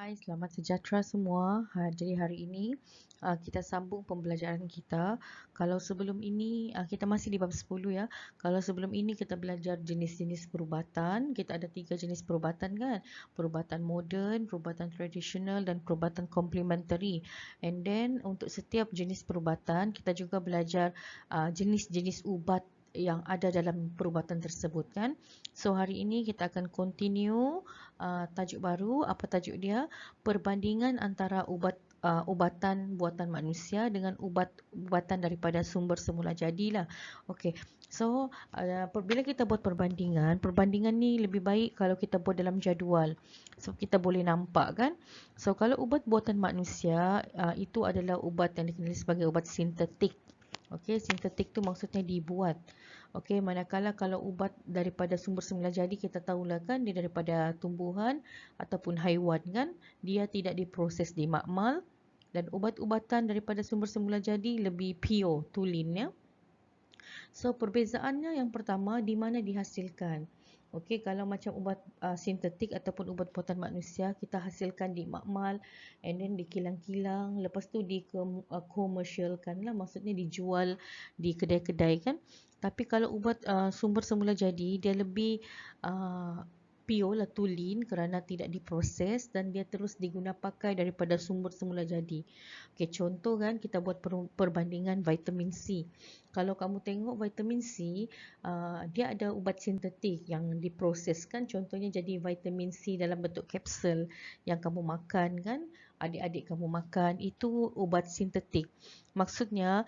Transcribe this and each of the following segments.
Hai, selamat sejahtera semua. Jadi hari ini kita sambung pembelajaran kita. Kalau sebelum ini kita masih di bab 10 ya. Kalau sebelum ini kita belajar jenis-jenis perubatan. Kita ada 3 jenis perubatan kan. Perubatan moden, perubatan tradisional dan perubatan complementary. And then untuk setiap jenis perubatan kita juga belajar jenis-jenis ubat yang ada dalam perubatan tersebut kan. So hari ini kita akan continue tajuk baru. Apa tajuk dia? Perbandingan antara ubatan buatan manusia dengan ubatan daripada sumber semula jadilah. Okey. So bila kita buat perbandingan ni lebih baik kalau kita buat dalam jadual. So kita boleh nampak kan. So kalau ubat buatan manusia itu adalah ubat yang dikenali sebagai ubat sintetik. Okey, sintetik tu maksudnya dibuat. Okey, manakala kalau ubat daripada sumber semula jadi kita tahulah kan dia daripada tumbuhan ataupun haiwan kan, dia tidak diproses di makmal dan ubat-ubatan daripada sumber semula jadi lebih pure, tulen ya. So perbezaannya yang pertama di mana dihasilkan. Okey, kalau macam ubat sintetik ataupun ubat buatan manusia kita hasilkan di makmal and then dikilang-kilang, lepas tu komersialkan lah, maksudnya dijual di kedai-kedai kan. Tapi kalau ubat sumber semula jadi dia lebih pure lah, tulen kerana tidak diproses dan dia terus diguna pakai daripada sumber semula jadi. Okey, contoh kan kita buat perbandingan vitamin C. Kalau kamu tengok vitamin C, dia ada ubat sintetik yang diproseskan, contohnya jadi vitamin C dalam bentuk kapsul yang kamu makan kan, adik-adik kamu makan, itu ubat sintetik. Maksudnya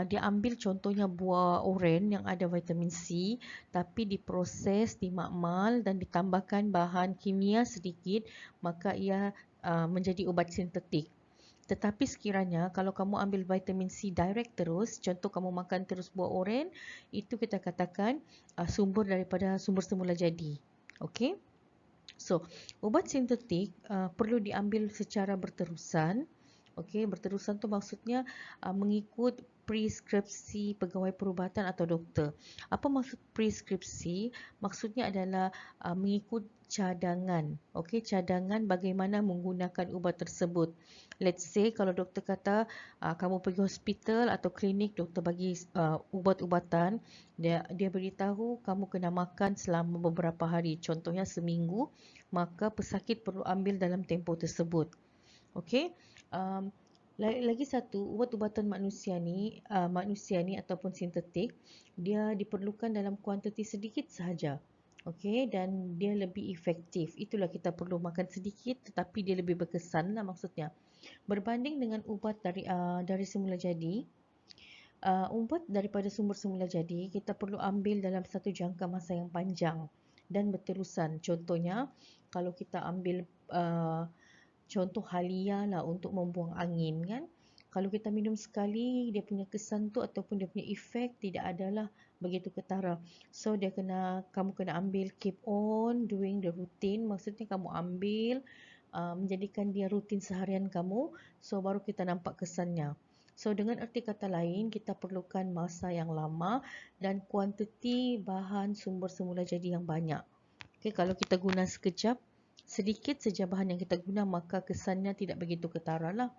dia ambil contohnya buah oren yang ada vitamin C tapi diproses di makmal dan ditambahkan bahan kimia sedikit, maka ia menjadi ubat sintetik. Tetapi sekiranya kalau kamu ambil vitamin C direct terus, contoh kamu makan terus buah oren, itu kita katakan sumber daripada sumber semula jadi. Okey? So, ubat sintetik perlu diambil secara berterusan. Okey, berterusan tu maksudnya mengikut preskripsi pegawai perubatan atau doktor. Apa maksud preskripsi? Maksudnya adalah mengikut cadangan. Okey, cadangan bagaimana menggunakan ubat tersebut. Let's say kalau doktor kata kamu pergi hospital atau klinik, doktor bagi ubat-ubatan, dia beritahu kamu kena makan selama beberapa hari, contohnya seminggu, maka pesakit perlu ambil dalam tempoh tersebut. Okey. Lagi satu, ubat-ubatan manusia ni ataupun sintetik, dia diperlukan dalam kuantiti sedikit sahaja. Okey, dan dia lebih efektif. Itulah kita perlu makan sedikit tetapi dia lebih berkesan lah maksudnya. Berbanding dengan ubat dari semula jadi, ubat daripada sumber semula jadi kita perlu ambil dalam satu jangka masa yang panjang dan berterusan. Contohnya, kalau kita ambil contoh halia lah untuk membuang angin kan. Kalau kita minum sekali, dia punya kesan tu ataupun dia punya efek tidak adalah begitu ketara. So kamu kena ambil, keep on doing the routine. Maksudnya kamu ambil, menjadikan dia rutin seharian kamu, so baru kita nampak kesannya. So dengan erti kata lain, kita perlukan masa yang lama dan kuantiti bahan sumber semula jadi yang banyak. Okay, kalau kita guna sekejap, sedikit saja bahan yang kita guna, maka kesannya tidak begitu ketara lah.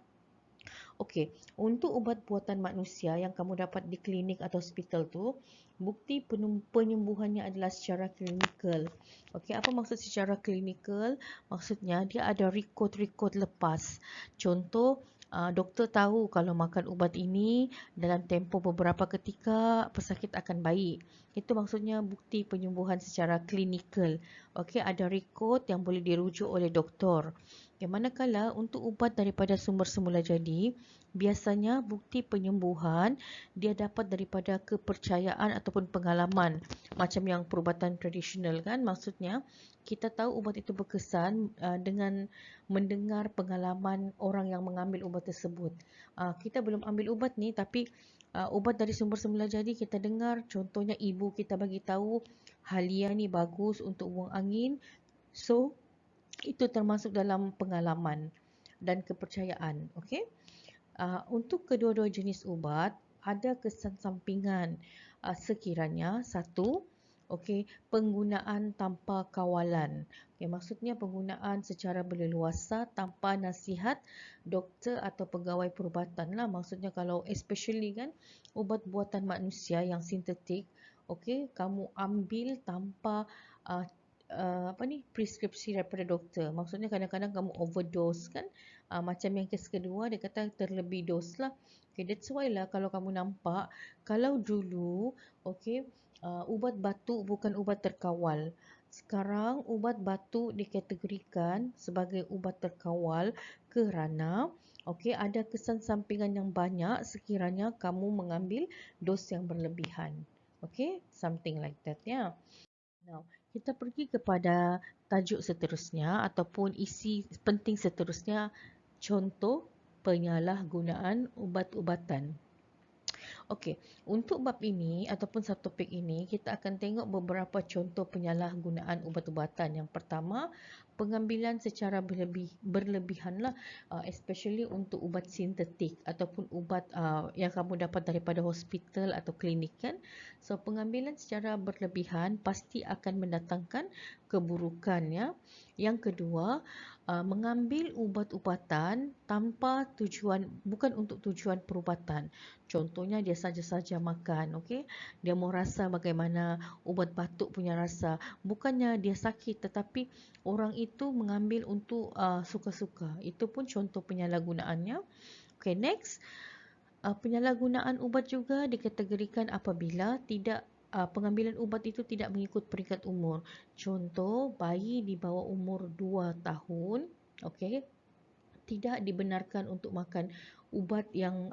Okey, untuk ubat buatan manusia yang kamu dapat di klinik atau hospital tu, bukti penyembuhannya adalah secara klinikal. Okey, apa maksud secara klinikal? Maksudnya dia ada rekod-rekod lepas. Contoh, doktor tahu kalau makan ubat ini dalam tempoh beberapa ketika pesakit akan baik. Itu maksudnya bukti penyembuhan secara klinikal. Okey, ada rekod yang boleh dirujuk oleh doktor. Okay, manakala untuk ubat daripada sumber semula jadi, biasanya bukti penyembuhan dia dapat daripada kepercayaan ataupun pengalaman. Macam yang perubatan tradisional kan, maksudnya kita tahu ubat itu berkesan dengan mendengar pengalaman orang yang mengambil ubat tersebut. Kita belum ambil ubat ni tapi ubat dari sumber semula jadi kita dengar, contohnya ibu kita bagi tahu halia ni bagus untuk buang angin. So itu termasuk dalam pengalaman dan kepercayaan. Okey. Untuk kedua-dua jenis ubat ada kesan sampingan sekiranya satu, Okey, penggunaan tanpa kawalan. Okey, maksudnya penggunaan secara berleluasa tanpa nasihat doktor atau pegawai perubatan lah. Maksudnya kalau especially kan ubat buatan manusia yang sintetik, okey, kamu ambil tanpa uh, preskripsi daripada doktor. Maksudnya kadang-kadang kamu overdose kan. Macam yang kes kedua dia kata terlebih dos lah. Okay, that's why lah kalau kamu nampak, kalau dulu, okey, ubat batuk bukan ubat terkawal. Sekarang ubat batuk dikategorikan sebagai ubat terkawal kerana okey, ada kesan sampingan yang banyak sekiranya kamu mengambil dos yang berlebihan. Okey, something like that ya. Now, kita pergi kepada tajuk seterusnya ataupun isi penting seterusnya, contoh penyalahgunaan ubat-ubatan. Okey, untuk bab ini ataupun satu topik ini, kita akan tengok beberapa contoh penyalahgunaan ubat-ubatan. Yang pertama, pengambilan secara berlebihan lah, especially untuk ubat sintetik ataupun ubat yang kamu dapat daripada hospital atau klinik kan. So, pengambilan secara berlebihan pasti akan mendatangkan keburukan ya. Yang kedua, mengambil ubat-ubatan tanpa tujuan, bukan untuk tujuan perubatan. Contohnya dia saja-saja makan, okey. Dia mau rasa bagaimana ubat batuk punya rasa. Bukannya dia sakit tetapi orang itu mengambil untuk suka-suka. Itu pun contoh penyalahgunaannya. Okay, next. Penyalahgunaan ubat juga dikategorikan apabila tidak pengambilan ubat itu tidak mengikut peringkat umur. Contoh, bayi di bawah umur 2 tahun, okey, tidak dibenarkan untuk makan ubat yang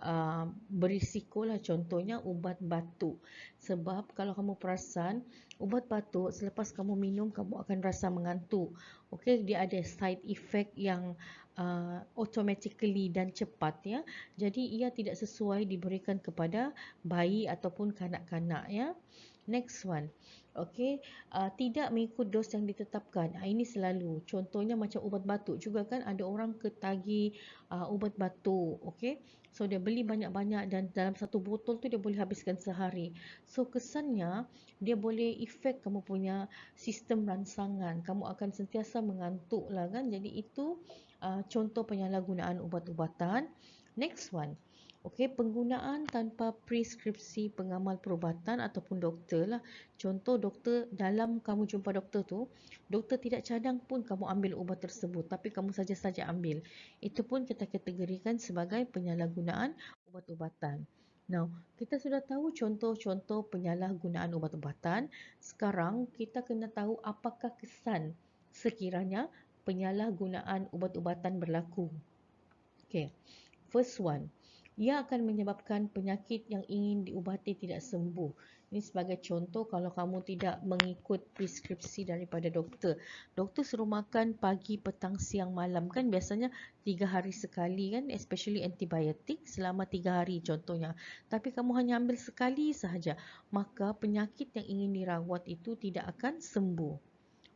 berisiko lah, contohnya ubat batuk. Sebab kalau kamu perasan, ubat batuk selepas kamu minum kamu akan rasa mengantuk. Okey, dia ada side effect yang automatically dan cepat ya. Jadi ia tidak sesuai diberikan kepada bayi ataupun kanak-kanak ya. Next one. Okey, tidak mengikut dos yang ditetapkan. Ini selalu. Contohnya macam ubat batuk juga kan, ada orang ketagih ubat batuk. Okey. So dia beli banyak-banyak dan dalam satu botol tu dia boleh habiskan sehari. So kesannya dia boleh efek kamu punya sistem rangsangan. Kamu akan sentiasa mengantuk lah kan. Jadi itu contoh penyalahgunaan ubat-ubatan. Next one. Okey, penggunaan tanpa preskripsi pengamal perubatan ataupun doktor lah. Contoh doktor, dalam kamu jumpa doktor tu, doktor tidak cadang pun kamu ambil ubat tersebut, tapi kamu saja-saja ambil. Itu pun kita kategorikan sebagai penyalahgunaan ubat-ubatan. Now, kita sudah tahu contoh-contoh penyalahgunaan ubat-ubatan. Sekarang kita kena tahu apakah kesan sekiranya penyalahgunaan ubat-ubatan berlaku. Okay, first one. Ia akan menyebabkan penyakit yang ingin diubati tidak sembuh. Ini sebagai contoh kalau kamu tidak mengikut preskripsi daripada doktor. Doktor suruh makan pagi, petang, siang, malam kan biasanya 3 hari sekali kan, especially antibiotik selama 3 hari contohnya. Tapi kamu hanya ambil sekali sahaja, maka penyakit yang ingin dirawat itu tidak akan sembuh.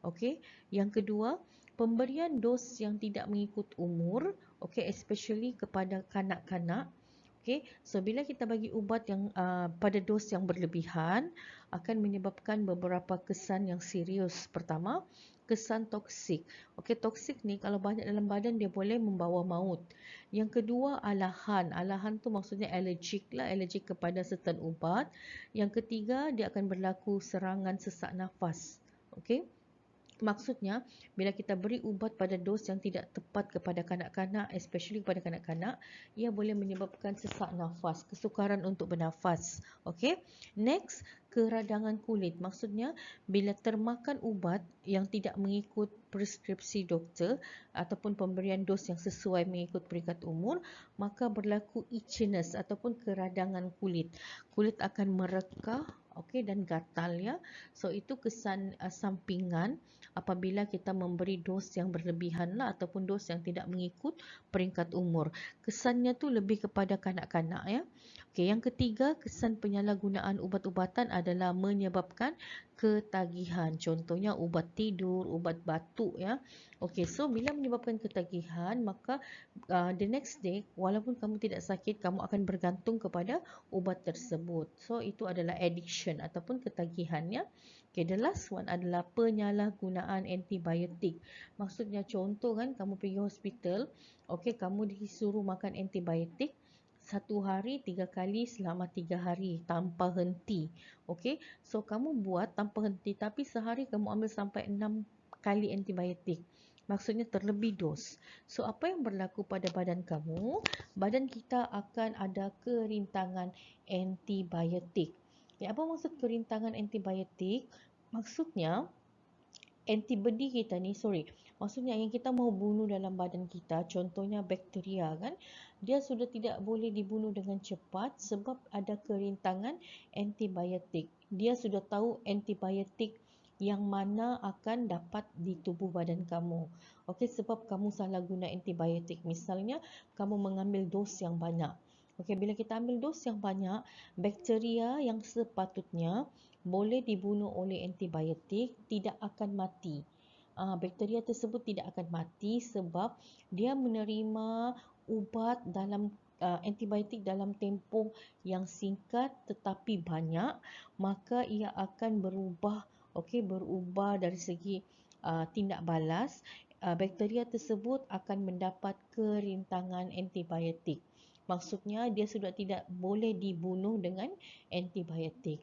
Okey, yang kedua, pemberian dos yang tidak mengikut umur, okey, especially kepada kanak-kanak. Okey, so bila kita bagi ubat yang pada dos yang berlebihan akan menyebabkan beberapa kesan yang serius. Pertama, kesan toksik. Okey, toksik ni kalau banyak dalam badan dia boleh membawa maut. Yang kedua, alahan. Alahan tu maksudnya allergic lah, allergic kepada certain ubat. Yang ketiga, dia akan berlaku serangan sesak nafas. Okey. Maksudnya, bila kita beri ubat pada dos yang tidak tepat kepada kanak-kanak, especially kepada kanak-kanak, ia boleh menyebabkan sesak nafas, kesukaran untuk bernafas. Okey. Next, keradangan kulit. Maksudnya, bila termakan ubat yang tidak mengikut preskripsi doktor ataupun pemberian dos yang sesuai mengikut peringkat umur, maka berlaku itchiness ataupun keradangan kulit. Kulit akan merekah, okey, dan gatal ya. So itu kesan sampingan apabila kita memberi dos yang berlebihan lah ataupun dos yang tidak mengikut peringkat umur. Kesannya tu lebih kepada kanak-kanak ya. Okey, yang ketiga, kesan penyalahgunaan ubat-ubatan adalah menyebabkan ketagihan. Contohnya ubat tidur, ubat batuk ya. Okey, so bila menyebabkan ketagihan, maka the next day walaupun kamu tidak sakit, kamu akan bergantung kepada ubat tersebut. So itu adalah addiction ataupun ketagihan ya. Okay, the last one adalah penyalahgunaan antibiotik. Maksudnya contoh kan, kamu pergi hospital, okay, kamu disuruh makan antibiotik 1 hari 3 kali selama 3 hari tanpa henti. Okay, so kamu buat tanpa henti, tapi sehari kamu ambil sampai 6 kali antibiotik. Maksudnya terlebih dos. So apa yang berlaku pada badan kamu? Badan kita akan ada kerintangan antibiotik. Okay, apa maksud kerintangan antibiotik? Maksudnya antibody kita ni, maksudnya yang kita mau bunuh dalam badan kita, contohnya bakteria kan, dia sudah tidak boleh dibunuh dengan cepat sebab ada kerintangan antibiotik. Dia sudah tahu antibiotik yang mana akan dapat di tubuh badan kamu. Okey, sebab kamu salah guna antibiotik. Misalnya kamu mengambil dos yang banyak. Okey, bila kita ambil dos yang banyak, bakteria yang sepatutnya boleh dibunuh oleh antibiotik tidak akan mati. Bakteria tersebut tidak akan mati sebab dia menerima ubat dalam antibiotik dalam tempoh yang singkat tetapi banyak, maka ia akan berubah, berubah dari segi tindak balas. Bakteria tersebut akan mendapat kerintangan antibiotik. Maksudnya dia sudah tidak boleh dibunuh dengan antibiotik.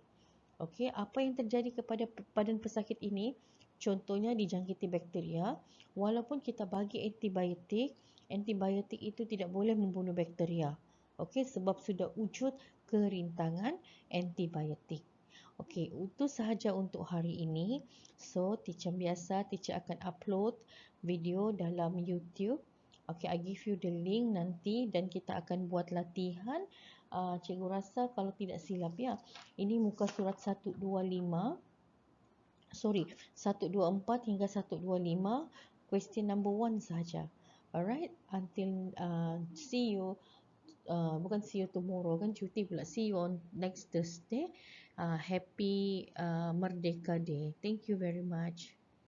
Okey, apa yang terjadi kepada badan pesakit ini? Contohnya dijangkiti bakteria, walaupun kita bagi antibiotik, antibiotik itu tidak boleh membunuh bakteria. Okey, sebab sudah wujud kerintangan antibiotik. Okey, itu sahaja untuk hari ini. So, teacher biasa, teacher akan upload video dalam YouTube. Okey, I give you the link nanti dan kita akan buat latihan. Cikgu rasa kalau tidak silap ya, ini muka surat 125, 124 hingga 125, question number 1 sahaja. Alright, until see you, bukan see you tomorrow kan, cuti pula, see you on next Thursday. Happy Merdeka Day. Thank you very much.